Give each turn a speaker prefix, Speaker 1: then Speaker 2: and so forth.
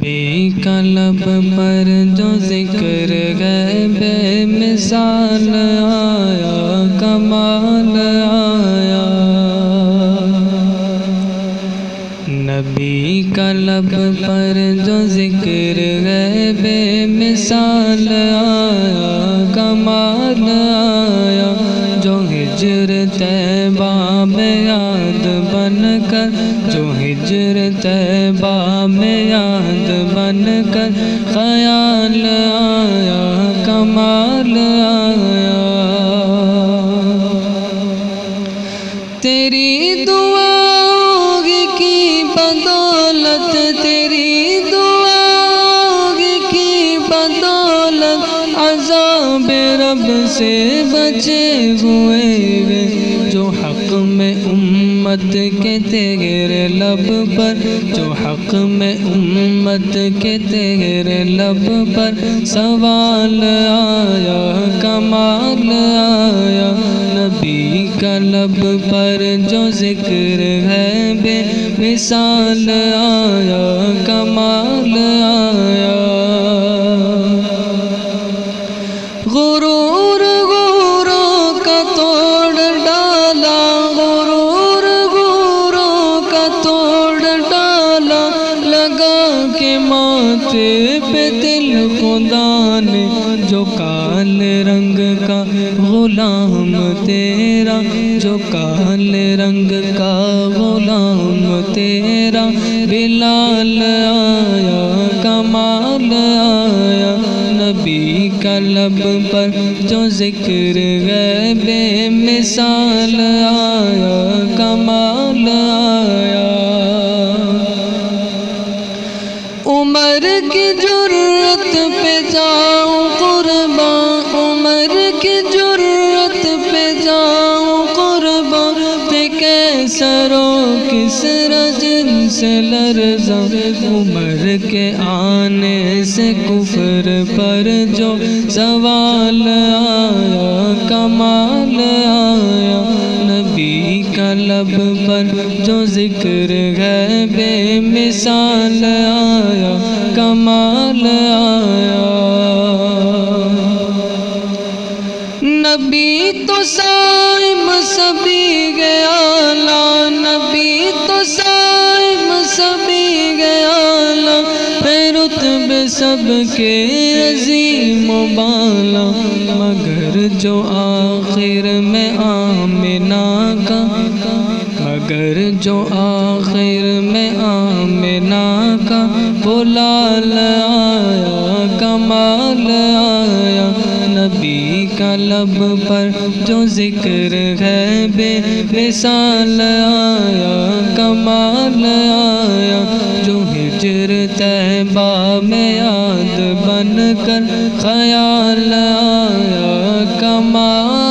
Speaker 1: نبی کا لب پر جو ذکر ہے بے مثال آیا کمال آیا، نبی کا لب پر جو ذکر ہے بے مثال آیا کمال آیا، جو ہجر طیبہ میں یاد بن کر، جو ہجر طیبہ میں یاد بن کر خیال آیا کمال آیا، تیری دعا کی بدولت، تیری دعا کی بدولت عذاب رب سے بچے ہوئے وے، جو حق میں امت کے تیرے لب پر، جو حق میں امت کے تیرے لب پر سوال آیا کمال آیا، نبی کا لب پر جو ذکر ہے بے مثال آیا کمال آیا، غرور غوروں کا توڑ ڈالا، غرور غوروں کا توڑ ڈالا، لگا کے ماتھے پہ دل خدا نے، جو کالے رنگ کا غلام تیرا، جو کالے رنگ کا غلام تیرا بلال آیا کمال آیا، نبی کا لب پر جو ذکر ہے بے مثال آیا کمال آیا، عمر کی جرت پہ جاؤں قربان، عمر کی جرت پہ جاؤں قربان، تے کیسرو کس رجن سے لرزاں، عمر کے آنے سے کفر پر جو سوال آیا کمال آیا، نبی کا لب پر جو ذکر ہے بے مثال آیا کمال آیا، نبی تو صائم سبھی گیا لا، نبی تو صائم سبھی گیا لا، رتبے سب کے عظیم و بالا، مگر جو آخر میں آمنہ کا، مگر جو آخر میں آمنہ کا بلال آیا کمال آیا، نبی کا لب پر جو ذکر ہے بے مثال آیا کمال آیا، جو ہجر طیبہ میں یاد بن کر خیال آیا کمال